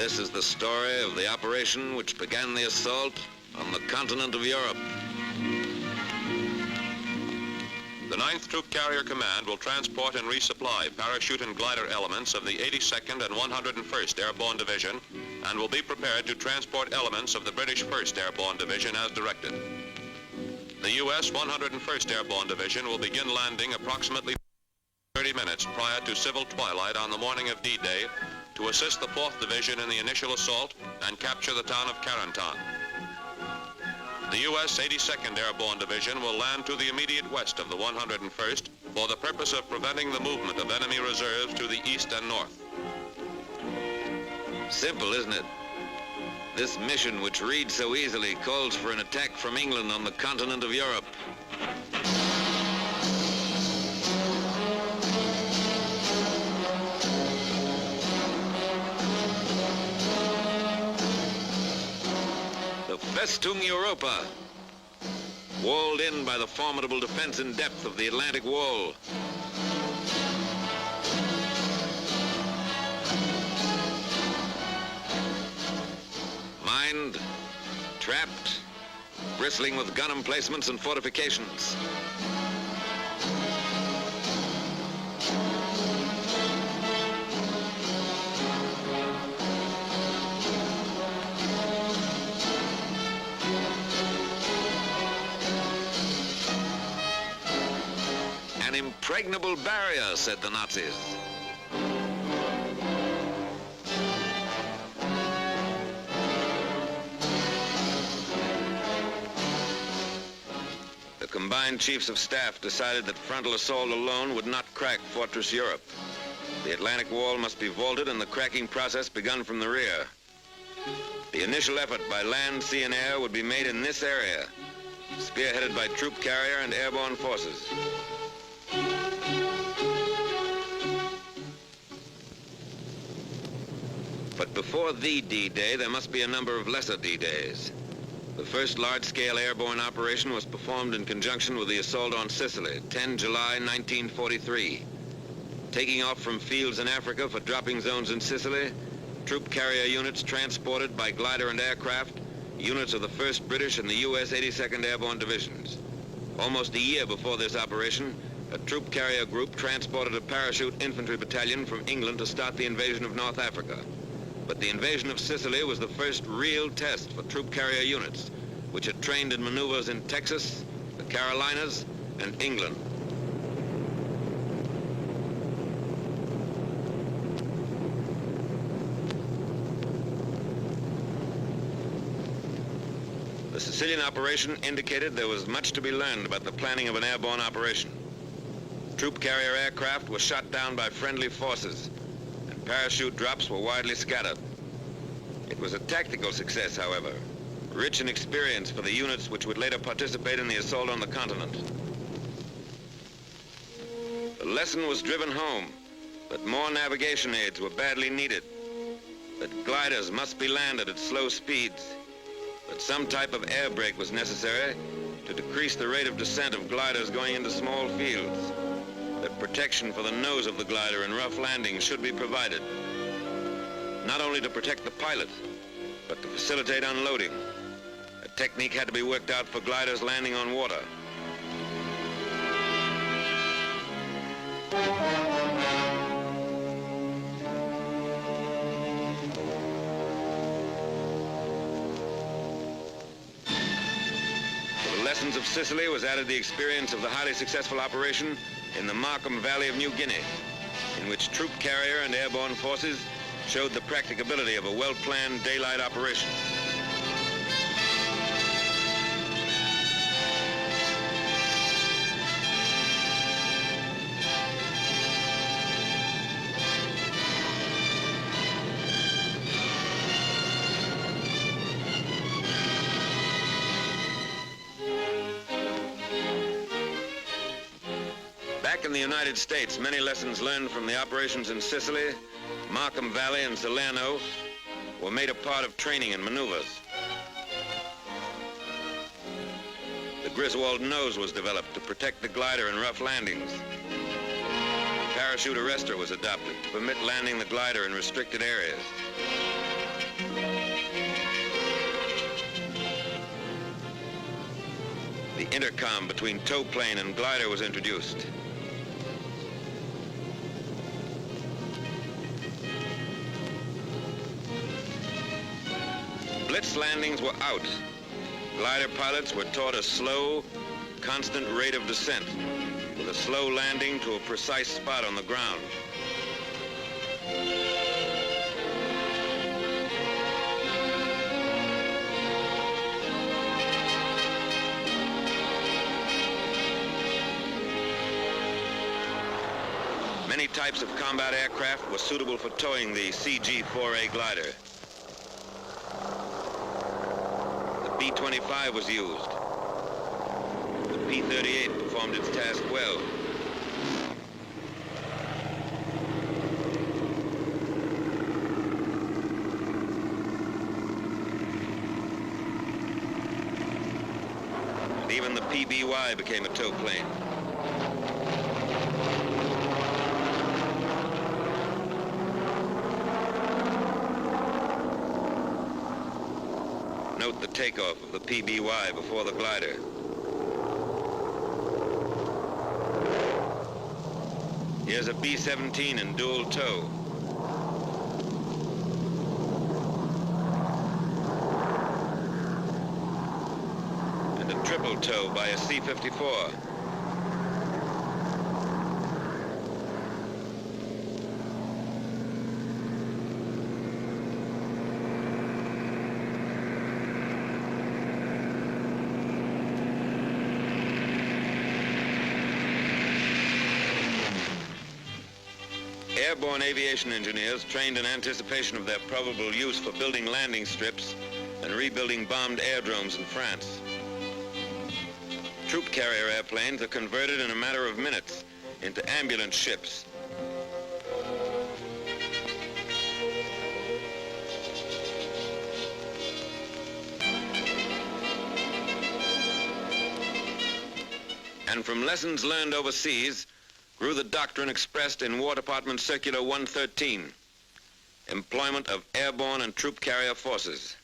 This is the story of the operation which began the assault on the continent of Europe. The 9th Troop Carrier Command will transport and resupply parachute and glider elements of the 82nd and 101st Airborne Division and will be prepared to transport elements of the British 1st Airborne Division as directed. The U.S. 101st Airborne Division will begin landing approximately 30 minutes prior to civil twilight on the morning of D-Day to assist the 4th Division in the initial assault and capture the town of Carentan. The U.S. 82nd Airborne Division will land to the immediate west of the 101st for the purpose of preventing the movement of enemy reserves to the east and north. Simple, isn't it? This mission, which reads so easily, calls for an attack from England on the continent of Europe. The Festung Europa, walled in by the formidable defense in depth of the Atlantic Wall. Mined, trapped, bristling with gun emplacements and fortifications. An impregnable barrier, said the Nazis. The combined chiefs of staff decided that frontal assault alone would not crack Fortress Europe. The Atlantic Wall must be vaulted and the cracking process begun from the rear. The initial effort by land, sea, and air would be made in this area, spearheaded by troop carrier and airborne forces. But before the D-Day, there must be a number of lesser D-Days. The first large-scale airborne operation was performed in conjunction with the assault on Sicily, 10 July 1943. Taking off from fields in Africa for dropping zones in Sicily, troop carrier units transported by glider and aircraft, units of the 1st British and the U.S. 82nd Airborne Divisions. Almost a year before this operation, a troop carrier group transported a parachute infantry battalion from England to start the invasion of North Africa. But the invasion of Sicily was the first real test for troop carrier units, which had trained in maneuvers in Texas, the Carolinas, and England. The Sicilian operation indicated there was much to be learned about the planning of an airborne operation. Troop carrier aircraft were shot down by friendly forces, and parachute drops were widely scattered. It was a tactical success, however, rich in experience for the units which would later participate in the assault on the continent. The lesson was driven home that more navigation aids were badly needed, that gliders must be landed at slow speeds, that some type of air brake was necessary to decrease the rate of descent of gliders going into small fields, that protection for the nose of the glider in rough landings should be provided, not only to protect the pilot, but to facilitate unloading. A technique had to be worked out for gliders landing on water. To the lessons of Sicily was added the experience of the highly successful operation in the Markham Valley of New Guinea, in which troop carrier and airborne forces showed the practicability of a well-planned daylight operation. Back in the United States, many lessons learned from the operations in Sicily, Markham Valley, and Salerno were made a part of training and maneuvers. The Griswold nose was developed to protect the glider in rough landings. A parachute arrestor was adopted to permit landing the glider in restricted areas. The intercom between tow plane and glider was introduced. Blitz landings were out. Glider pilots were taught a slow, constant rate of descent, with a slow landing to a precise spot on the ground. Many types of combat aircraft were suitable for towing the CG-4A glider. The B-25 was used. The P-38 performed its task well. And even the PBY became a tow plane. Note the takeoff of the PBY before the glider. Here's a B-17 in dual tow. And a triple tow by a C-54. Airborne aviation engineers trained in anticipation of their probable use for building landing strips and rebuilding bombed aerodromes in France. Troop carrier airplanes are converted in a matter of minutes into ambulance ships. And from lessons learned overseas, grew the doctrine expressed in War Department Circular 113, employment of airborne and troop carrier forces.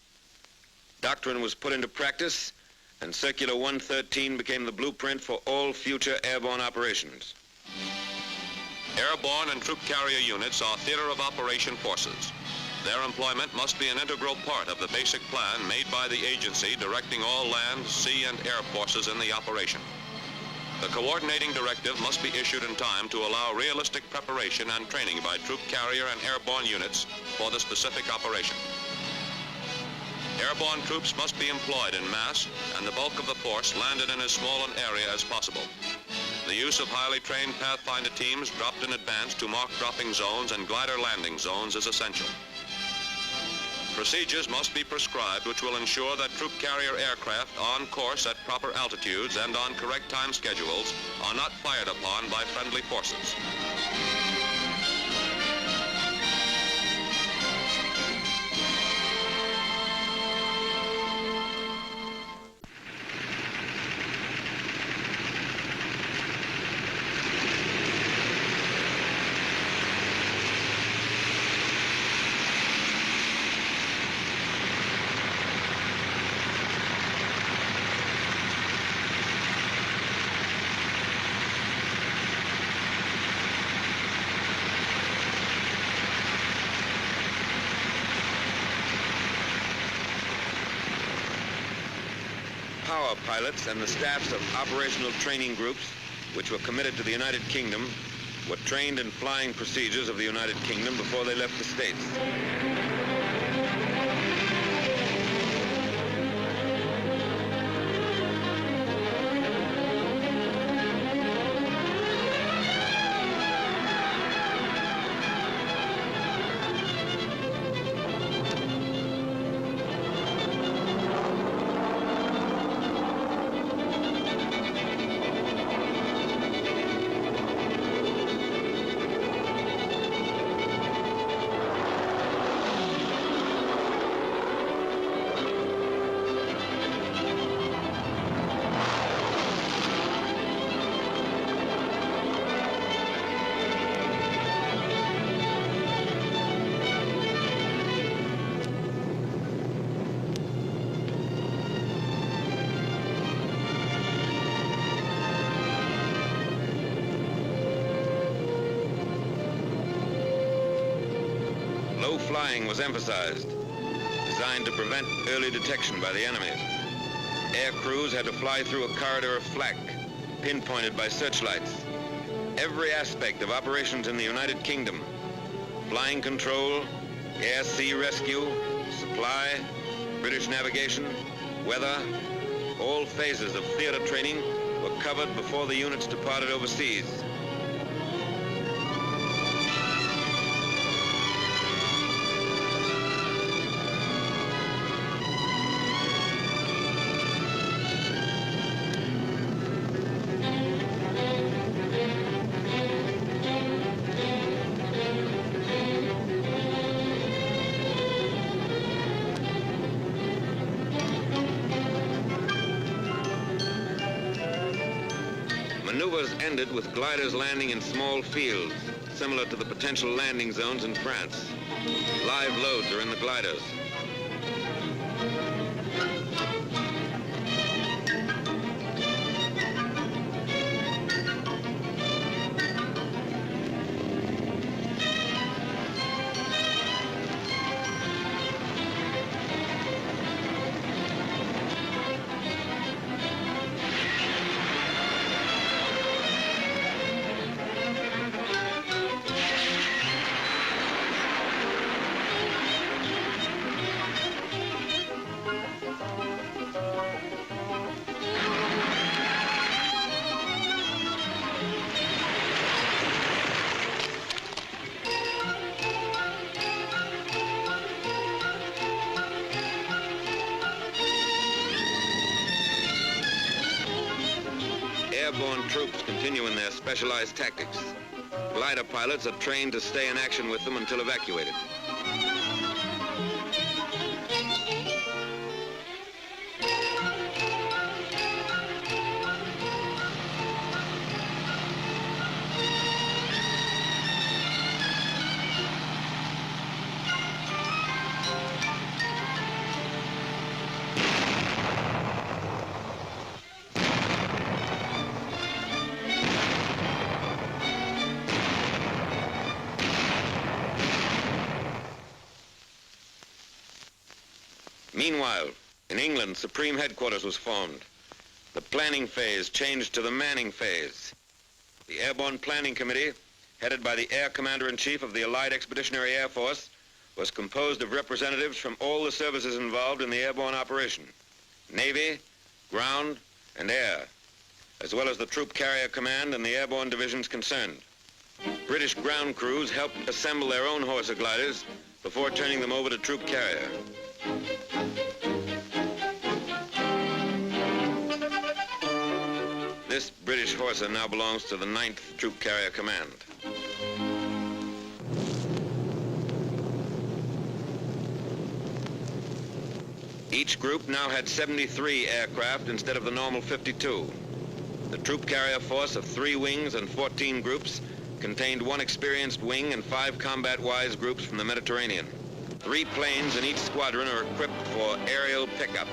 Doctrine was put into practice, and Circular 113 became the blueprint for all future airborne operations. Airborne and troop carrier units are theater of operation forces. Their employment must be an integral part of the basic plan made by the agency directing all land, sea, and air forces in the operation. The coordinating directive must be issued in time to allow realistic preparation and training by troop carrier and airborne units for the specific operation. Airborne troops must be employed in mass, and the bulk of the force landed in as small an area as possible. The use of highly trained Pathfinder teams dropped in advance to mark dropping zones and glider landing zones is essential. Procedures must be prescribed which will ensure that troop carrier aircraft on course at proper altitudes and on correct time schedules are not fired upon by friendly forces. Power pilots and the staffs of operational training groups, which were committed to the United Kingdom, were trained in flying procedures of the United Kingdom before they left the States. flying was emphasized, designed to prevent early detection by the enemy. Air crews had to fly through a corridor of flak, pinpointed by searchlights. Every aspect of operations in the United Kingdom, flying control, air-sea rescue, supply, British navigation, weather, all phases of theater training were covered before the units departed overseas. Maneuvers ended with gliders landing in small fields, similar to the potential landing zones in France. Live loads are in the gliders. Airborne troops continue in their specialized tactics. Glider pilots are trained to stay in action with them until evacuated. Meanwhile, in England, Supreme Headquarters was formed. The planning phase changed to the manning phase. The Airborne Planning Committee, headed by the Air Commander-in-Chief of the Allied Expeditionary Air Force, was composed of representatives from all the services involved in the airborne operation: Navy, ground, and air, as well as the Troop Carrier Command and the airborne divisions concerned. British ground crews helped assemble their own Horsa gliders before turning them over to Troop Carrier. This British Horsa now belongs to the 9th Troop Carrier Command. Each group now had 73 aircraft instead of the normal 52. The troop carrier force of 3 wings and 14 groups contained 1 experienced wing and 5 combat-wise groups from the Mediterranean. 3 planes in each squadron are equipped for aerial pickup.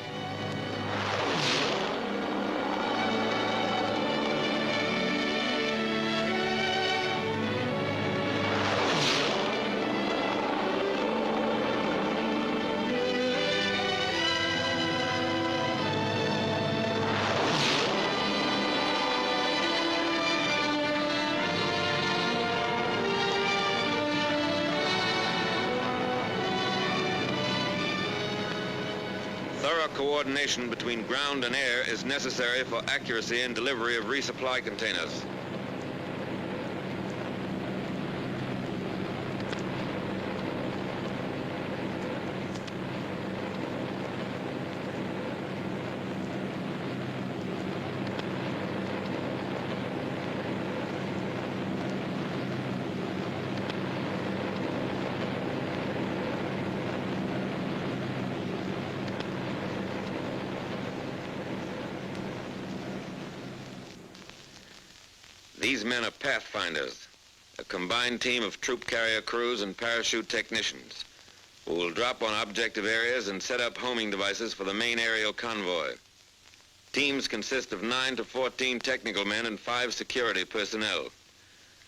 Thorough coordination between ground and air is necessary for accuracy in delivery of resupply containers. These men are pathfinders, a combined team of troop carrier crews and parachute technicians who will drop on objective areas and set up homing devices for the main aerial convoy. Teams consist of 9 to 14 technical men and 5 security personnel.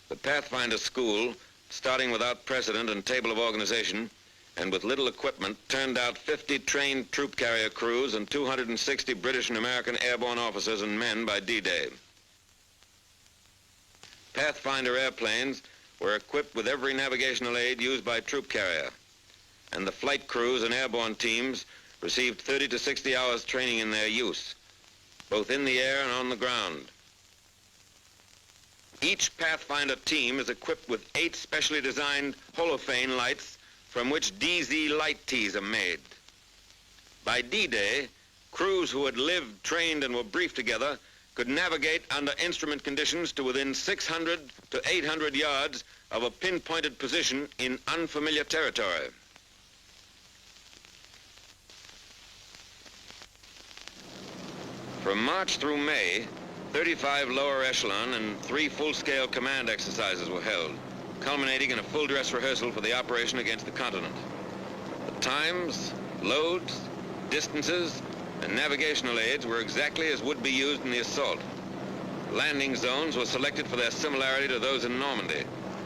The Pathfinder School, starting without precedent and table of organization, and with little equipment turned out 50 trained troop carrier crews and 260 British and American airborne officers and men by D-Day. Pathfinder airplanes were equipped with every navigational aid used by troop carrier, and the flight crews and airborne teams received 30 to 60 hours training in their use, both in the air and on the ground. Each Pathfinder team is equipped with 8 specially designed holophane lights from which DZ light tees are made. By D-Day, crews who had lived, trained, and were briefed together could navigate under instrument conditions to within 600 to 800 yards of a pinpointed position in unfamiliar territory. From March through May, 35 lower echelon and 3 full-scale command exercises were held, culminating in a full-dress rehearsal for the operation against the continent. The times, loads, distances, and navigational aids were exactly as would be used in the assault. Landing zones were selected for their similarity to those in Normandy,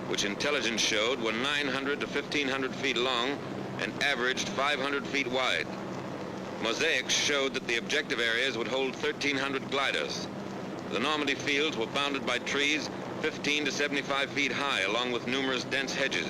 which intelligence showed were 900 to 1,500 feet long and averaged 500 feet wide. Mosaics showed that the objective areas would hold 1,300 gliders. The Normandy fields were bounded by trees 15 to 75 feet high, along with numerous dense hedges.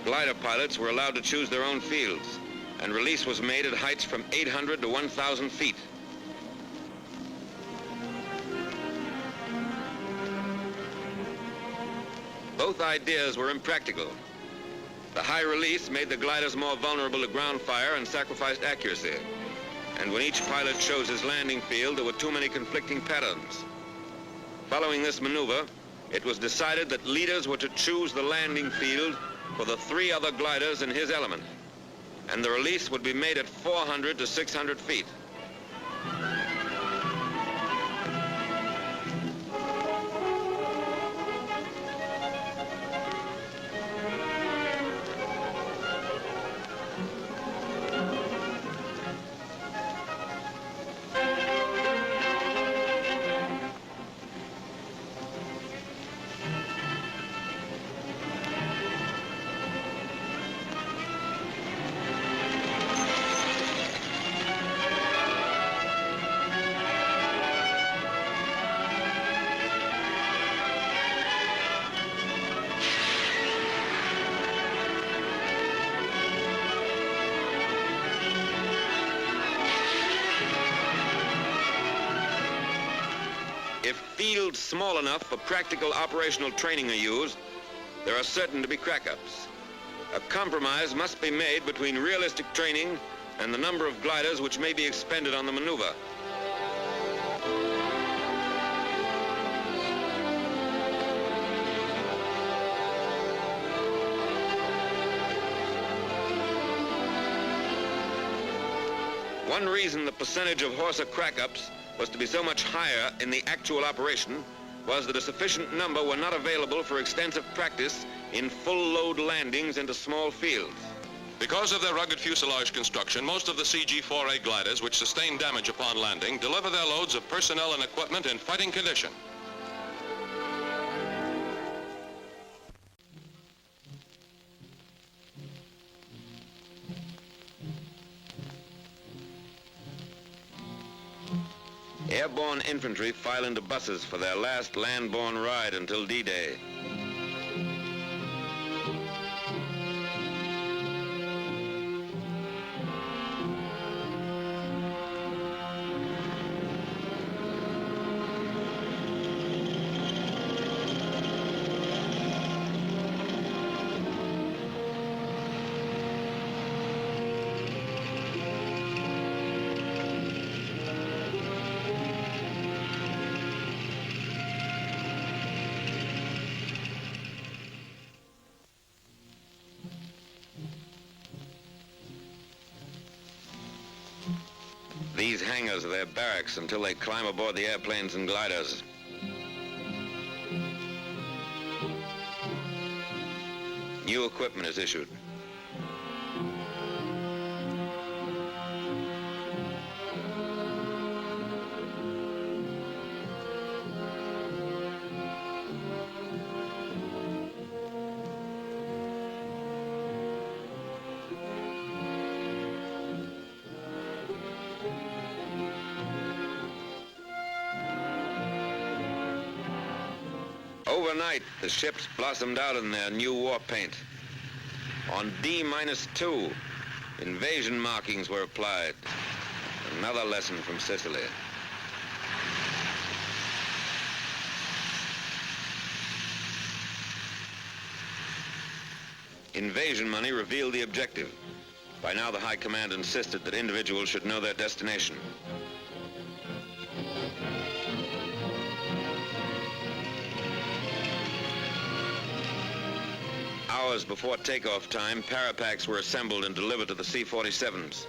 Glider pilots were allowed to choose their own fields, and release was made at heights from 800 to 1,000 feet. Both ideas were impractical. The high release made the gliders more vulnerable to ground fire and sacrificed accuracy. And when each pilot chose his landing field, there were too many conflicting patterns. Following this maneuver, it was decided that leaders were to choose the landing field for the 3 other gliders in his element, and the release would be made at 400 to 600 feet. If fields small enough for practical operational training are used, there are certain to be crack-ups. A compromise must be made between realistic training and the number of gliders which may be expended on the maneuver. One reason the percentage of Horsa crack-ups was to be so much higher in the actual operation was that a sufficient number were not available for extensive practice in full-load landings into small fields. Because of their rugged fuselage construction, most of the CG-4A gliders which sustain damage upon landing deliver their loads of personnel and equipment in fighting condition. Airborne infantry file into buses for their last land-borne ride until D-Day. These hangars are their barracks until they climb aboard the airplanes and gliders. New equipment is issued. Overnight, the ships blossomed out in their new war paint. On D-2, invasion markings were applied. Another lesson from Sicily. Invasion money revealed the objective. By now, the High Command insisted that individuals should know their destination. Hours before takeoff time, parapacks were assembled and delivered to the C-47s.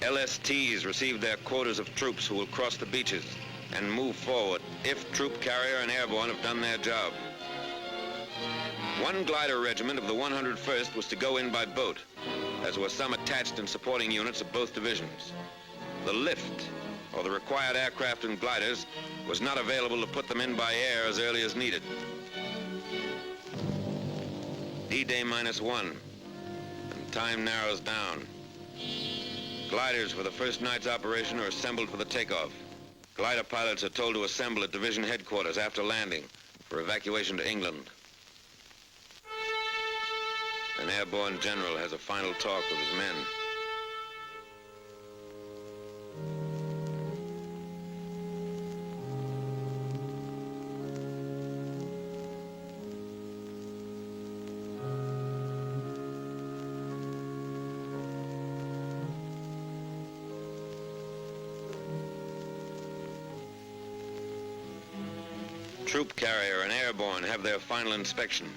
LSTs received their quotas of troops who will cross the beaches and move forward if troop carrier and airborne have done their job. One glider regiment of the 101st was to go in by boat, as were some attached and supporting units of both divisions. The lift, or the required aircraft and gliders, was not available to put them in by air as early as needed. D-Day -1, and time narrows down. Gliders for the first night's operation are assembled for the takeoff. Glider pilots are told to assemble at division headquarters after landing for evacuation to England. An airborne general has a final talk with his men. Troop carrier and airborne have their final inspection.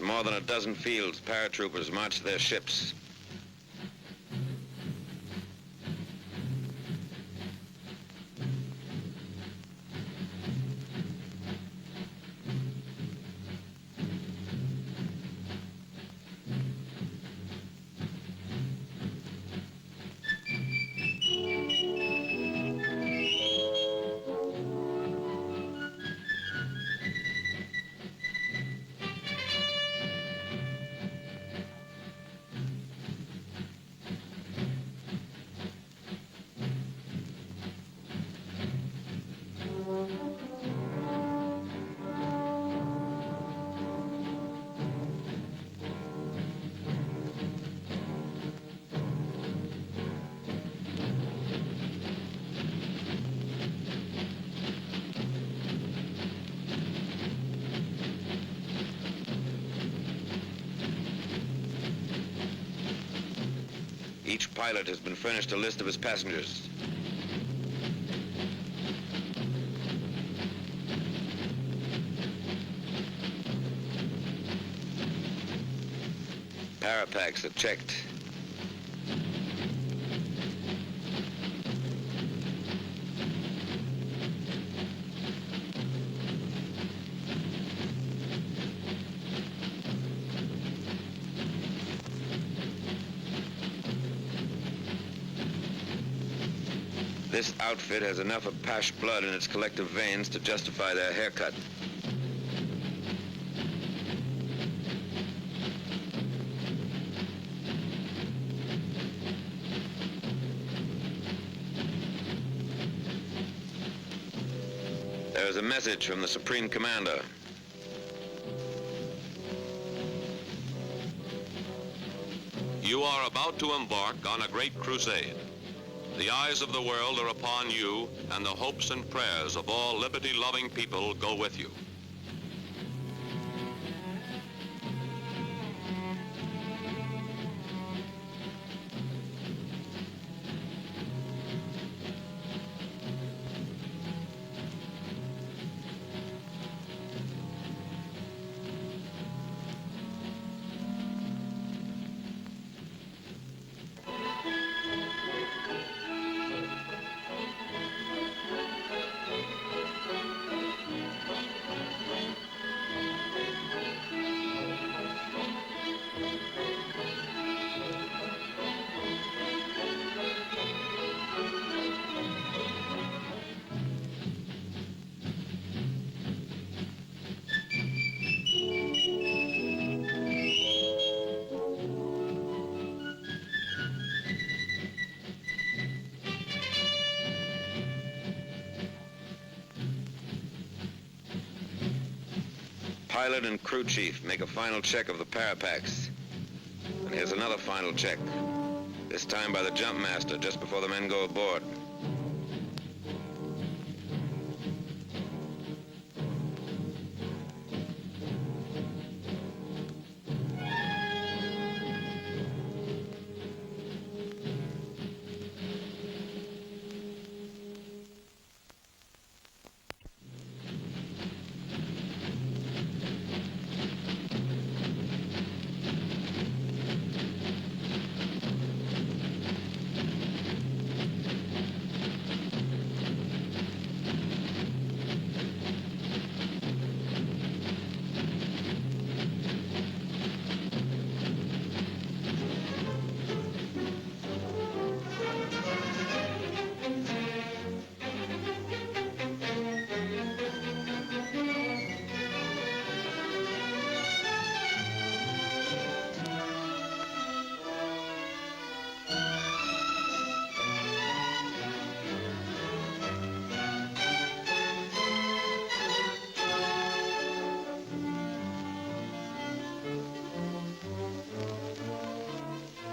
More than a dozen fields, paratroopers march their ships. Each pilot has been furnished a list of his passengers. Parapacks are checked. This outfit has enough Apache blood in its collective veins to justify their haircut. There is a message from the Supreme Commander. You are about to embark on a great crusade. The eyes of the world are upon you, and the hopes and prayers of all liberty-loving people go with you. Pilot and crew chief make a final check of the parapacks. And here's another final check, this time by the jump master just before the men go aboard.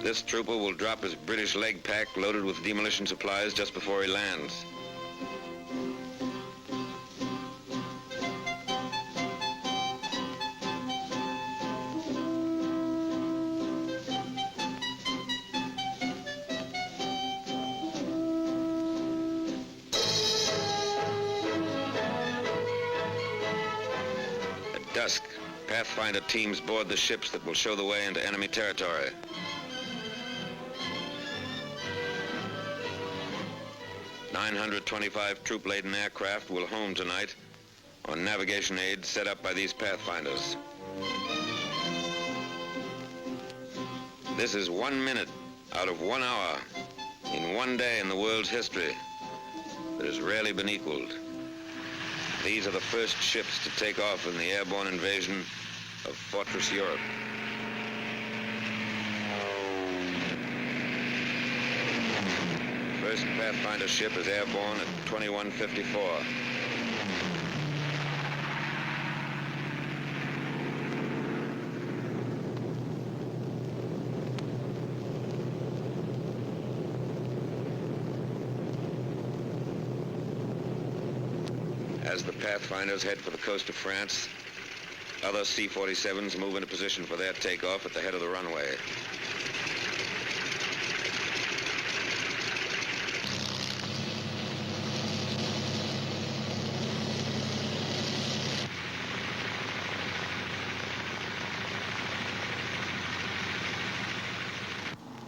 This trooper will drop his British leg pack loaded with demolition supplies just before he lands. At dusk, Pathfinder teams board the ships that will show the way into enemy territory. .925 troop-laden aircraft will home tonight on navigation aids set up by these Pathfinders. This is 1 minute out of 1 hour in one day in the world's history that has rarely been equaled. These are the first ships to take off in the airborne invasion of Fortress Europe. First Pathfinder ship is airborne at 2154. As the Pathfinders head for the coast of France, other C-47s move into position for their takeoff at the head of the runway.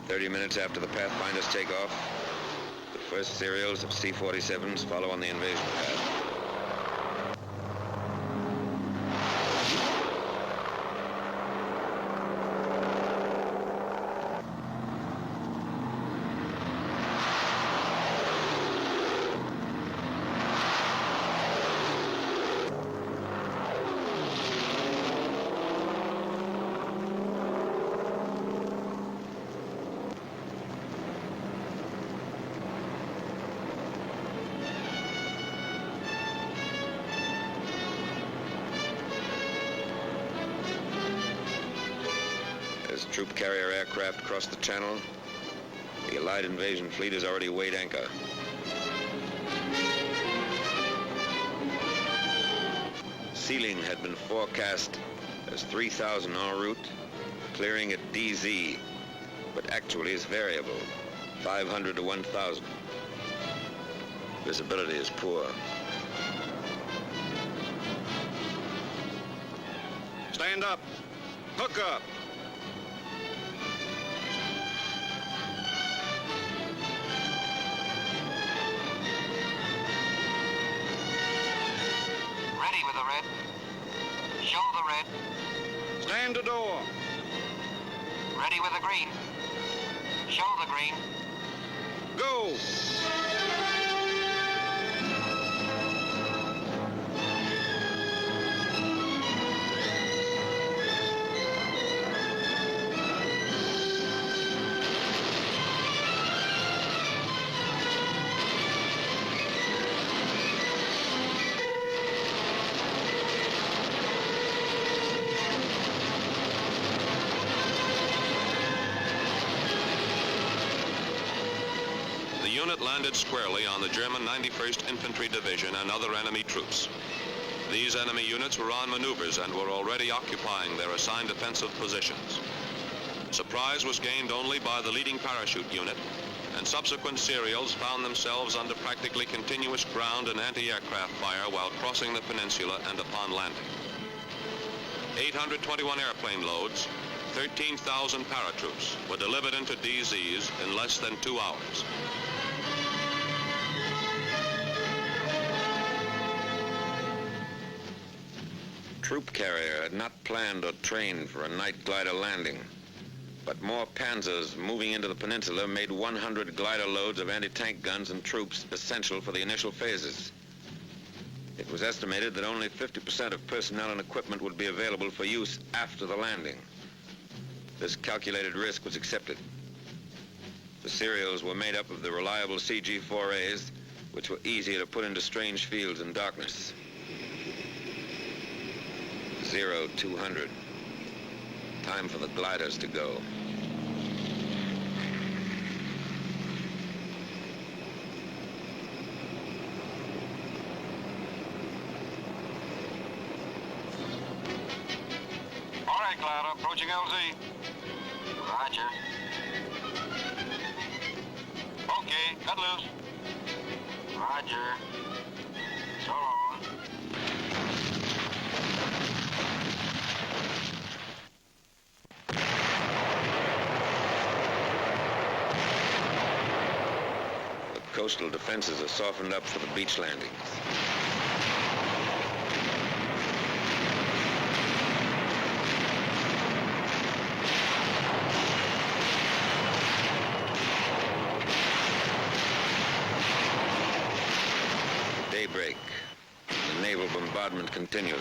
"30 minutes after the Pathfinders take off, the first serials of C-47s follow on the invasion path. As troop carrier aircraft crossed the channel, the Allied invasion fleet has already weighed anchor. Sealing had been forecast as 3,000 en route, clearing at DZ, but actually is variable, 500 to 1,000. Visibility is poor. Stand up. Hook up. Ready with the red. Show the red. Stand to door. Ready with the green. Show the green. Go. The unit landed squarely on the German 91st Infantry Division and other enemy troops. These enemy units were on maneuvers and were already occupying their assigned defensive positions. Surprise was gained only by the leading parachute unit, and subsequent serials found themselves under practically continuous ground and anti-aircraft fire while crossing the peninsula and upon landing. 821 airplane loads, 13,000 paratroops were delivered into DZs in less than 2 hours. Troop carrier had not planned or trained for a night glider landing, but more Panzers moving into the peninsula made 100 glider loads of anti-tank guns and troops essential for the initial phases. It was estimated that only 50% of personnel and equipment would be available for use after the landing. This calculated risk was accepted. The serials were made up of the reliable CG-4As, which were easier to put into strange fields in darkness. 0200. Time for the gliders to go. All right, glider, approaching LZ. Roger. Okay, cut loose. Roger. So long. The coastal defenses are softened up for the beach landings. Daybreak. The naval bombardment continues.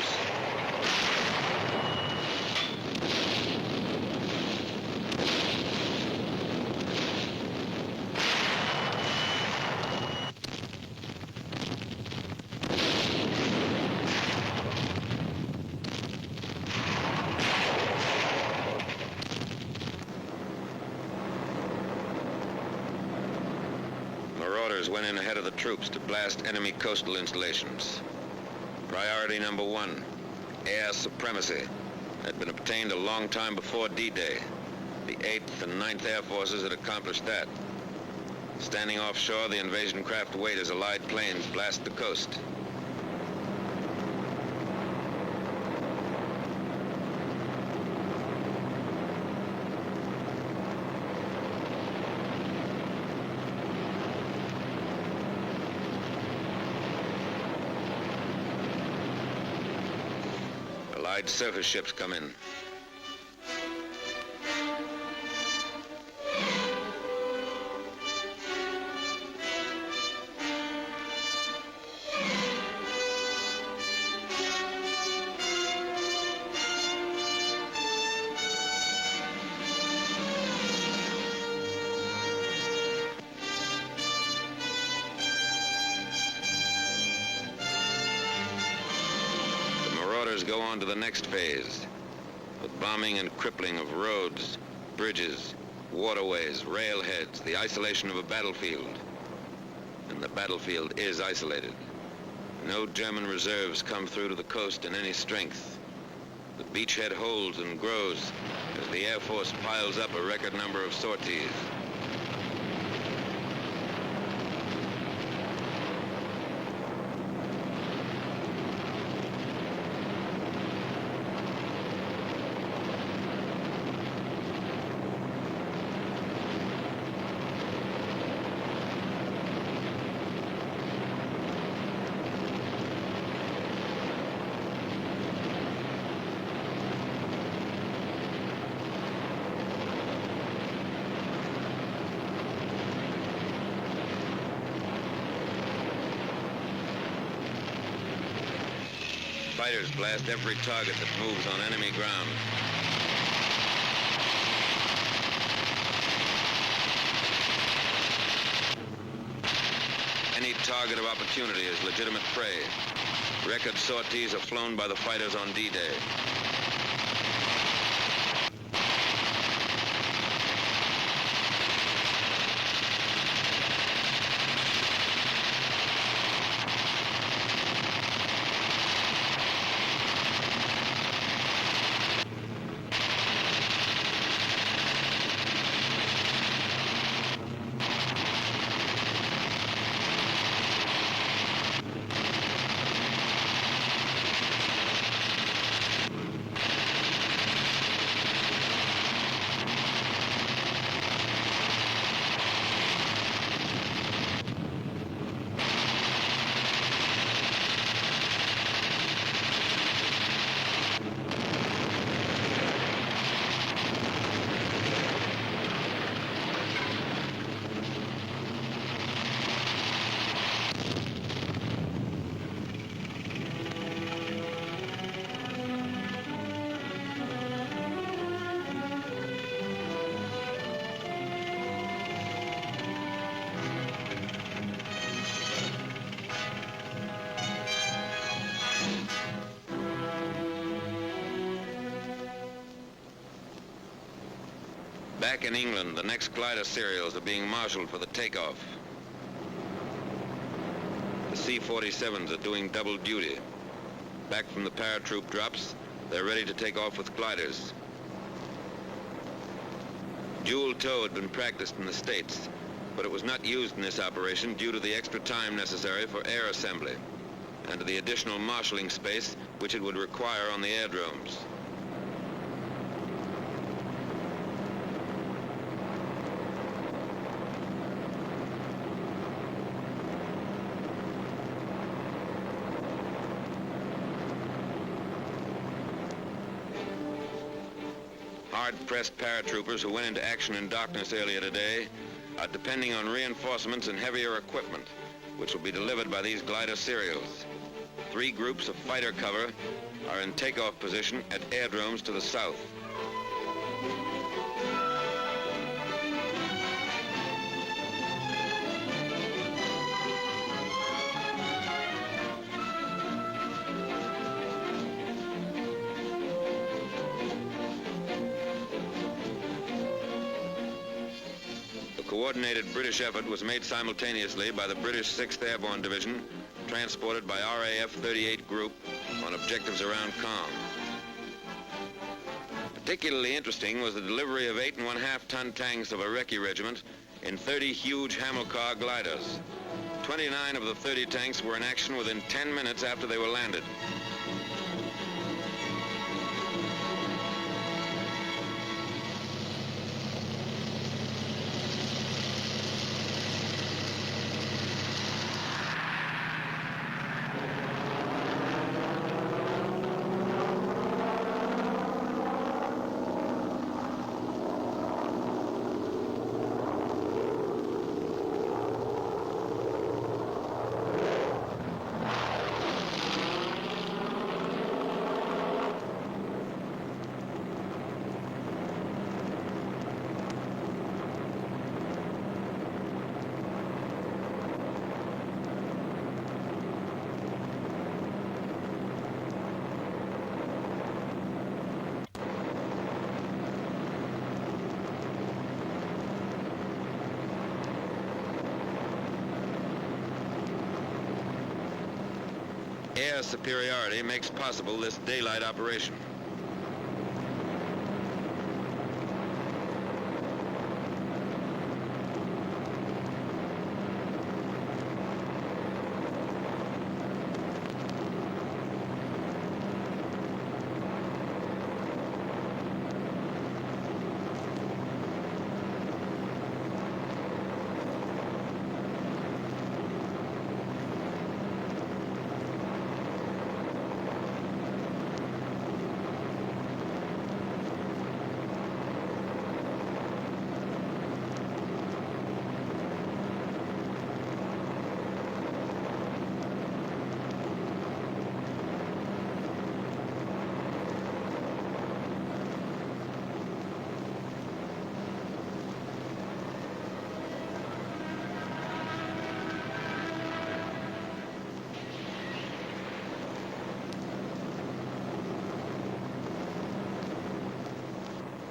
Marauders went in ahead of the troops to blast enemy coastal installations. Priority number 1, air supremacy, had been obtained a long time before D-Day. The 8th and 9th Air Forces had accomplished that. Standing offshore, the invasion craft wait as Allied planes blast the coast. Allied surface ships come in. Go on to the next phase, with bombing and crippling of roads, bridges, waterways, railheads, the isolation of a battlefield. And the battlefield is isolated. No German reserves come through to the coast in any strength. The beachhead holds and grows as the Air Force piles up a record number of sorties. Fighters blast every target that moves on enemy ground. Any target of opportunity is legitimate prey. Record sorties are flown by the fighters on D-Day. Back in England, the next glider serials are being marshaled for the takeoff. The C-47s are doing double duty. Back from the paratroop drops, they're ready to take off with gliders. Dual tow had been practiced in the States, but it was not used in this operation due to the extra time necessary for air assembly and to the additional marshalling space which it would require on the airdromes. Hard-pressed paratroopers who went into action in darkness earlier today are depending on reinforcements and heavier equipment, which will be delivered by these glider serials. 3 groups of fighter cover are in takeoff position at airdromes to the south. The coordinated British effort was made simultaneously by the British 6th Airborne Division, transported by RAF 38 Group on objectives around Caen. Particularly interesting was the delivery of 8.5-ton tanks of a Recce regiment in 30 huge Hamilcar gliders. 29 of the 30 tanks were in action within 10 minutes after they were landed. superiority makes possible this daylight operation.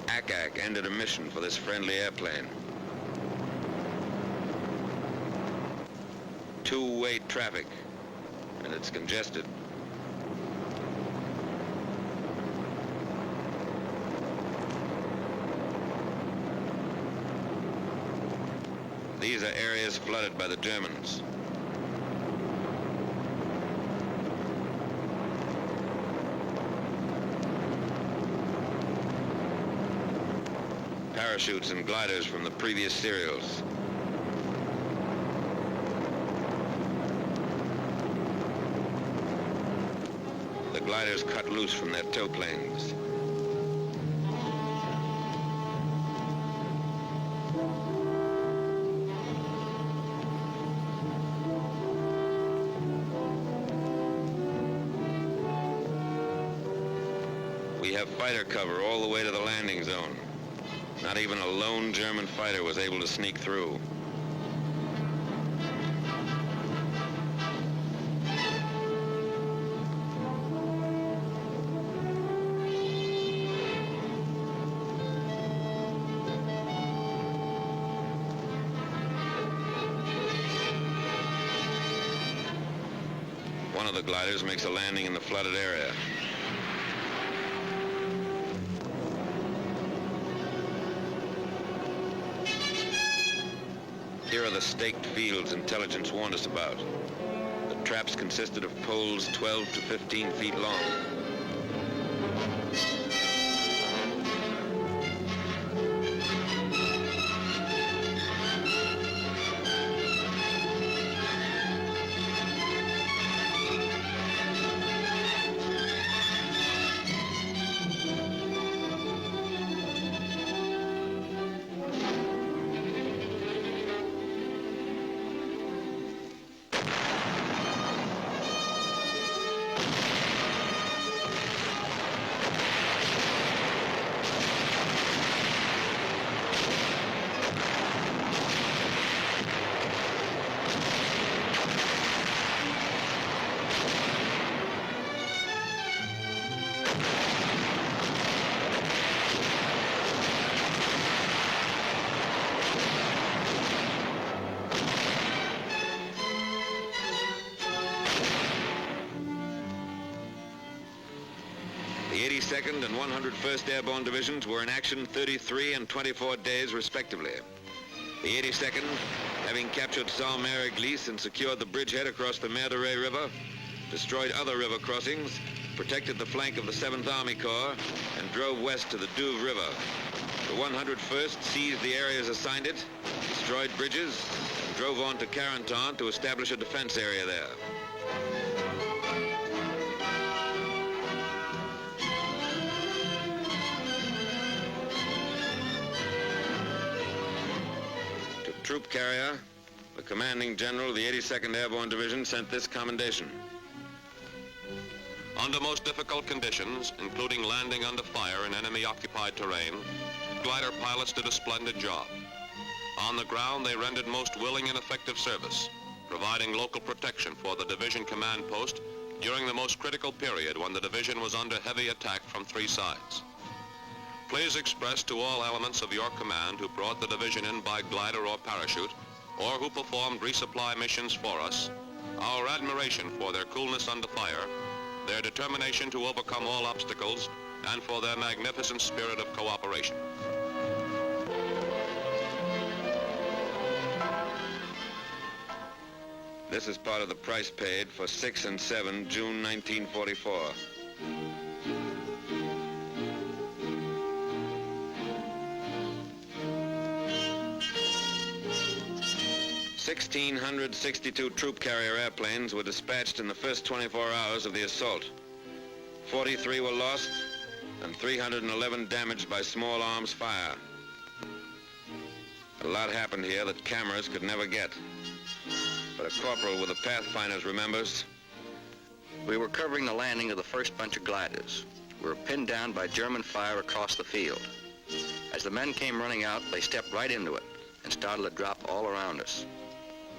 ACAC ended a mission for this friendly airplane. Two-way traffic, and it's congested. These are areas flooded by the Germans. Parachutes and gliders from the previous serials. The gliders cut loose from their tow planes. We have fighter cover all the way to the landing zone. Not even a lone German fighter was able to sneak through. One of the gliders makes a landing in the flooded area. Here are the staked fields intelligence warned us about. The traps consisted of poles 12 to 15 feet long. The 82nd and 101st Airborne Divisions were in action 33 and 24 days, respectively. The 82nd, having captured Sault-Mère-Église and secured the bridgehead across the Mer de Ré River, destroyed other river crossings, protected the flank of the 7th Army Corps, and drove west to the Douve River. The 101st seized the areas assigned it, destroyed bridges, and drove on to Carentan to establish a defense area there. Troop carrier, the commanding general of the 82nd Airborne Division sent this commendation. Under most difficult conditions, including landing under fire in enemy-occupied terrain, glider pilots did a splendid job. On the ground, they rendered most willing and effective service, providing local protection for the division command post during the most critical period when the division was under heavy attack from three sides. Please express to all elements of your command who brought the division in by glider or parachute, or who performed resupply missions for us, our admiration for their coolness under fire, their determination to overcome all obstacles, and for their magnificent spirit of cooperation. This is part of the price paid for 6 and 7, June 1944. 1,662 troop carrier airplanes were dispatched in the first 24 hours of the assault. 43 were lost and 311 damaged by small arms fire. A lot happened here that cameras could never get. But a corporal with the Pathfinders remembers. We were covering the landing of the first bunch of gliders. We were pinned down by German fire across the field. As the men came running out, they stepped right into it and started to drop all around us.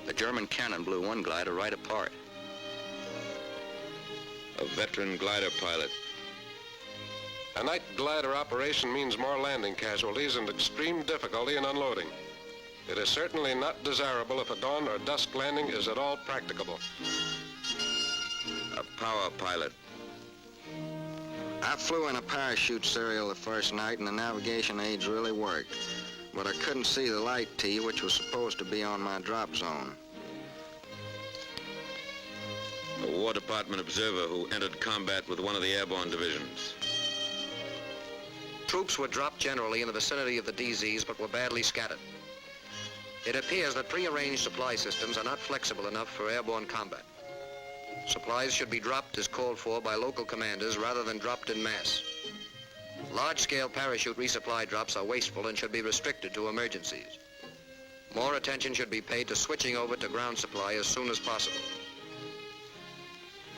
The German cannon blew one glider right apart. A veteran glider pilot. A night glider operation means more landing casualties and extreme difficulty in unloading. It is certainly not desirable if a dawn or dusk landing is at all practicable. A power pilot. I flew in a parachute serial the first night and the navigation aids really worked. But I couldn't see the light T, which was supposed to be on my drop zone. A War Department observer who entered combat with one of the airborne divisions. Troops were dropped generally in the vicinity of the DZs, but were badly scattered. It appears that prearranged supply systems are not flexible enough for airborne combat. Supplies should be dropped as called for by local commanders rather than dropped in mass. Large-scale parachute resupply drops are wasteful and should be restricted to emergencies. More attention should be paid to switching over to ground supply as soon as possible.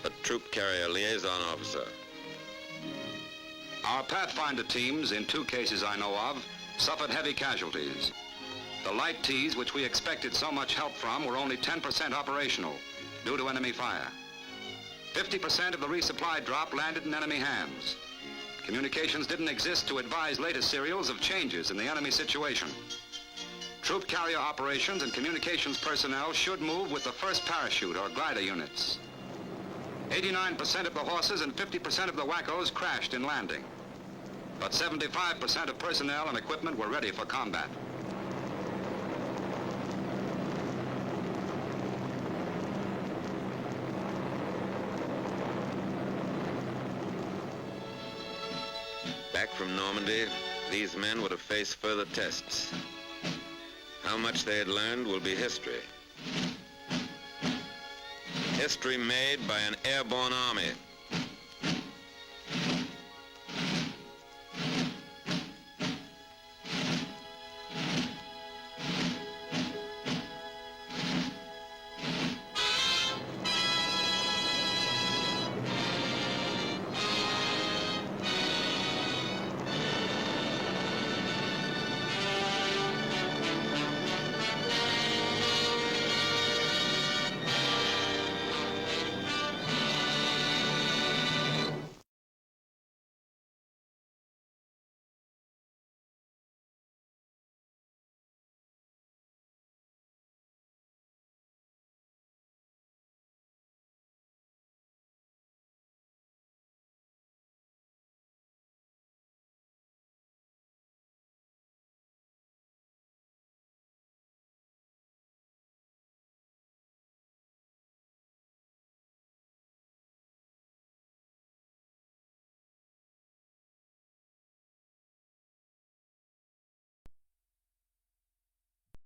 A troop carrier liaison officer. Our Pathfinder teams, in 2 cases I know of, suffered heavy casualties. The light Ts, which we expected so much help from, were only 10% operational due to enemy fire. 50% of the resupply drop landed in enemy hands. Communications didn't exist to advise latest serials of changes in the enemy situation. Troop carrier operations and communications personnel should move with the first parachute or glider units. 89% of the horses and 50% of the wackos crashed in landing. But 75% of personnel and equipment were ready for combat. Back from Normandy, these men would have faced further tests. How much they had learned will be history. History made by an airborne army.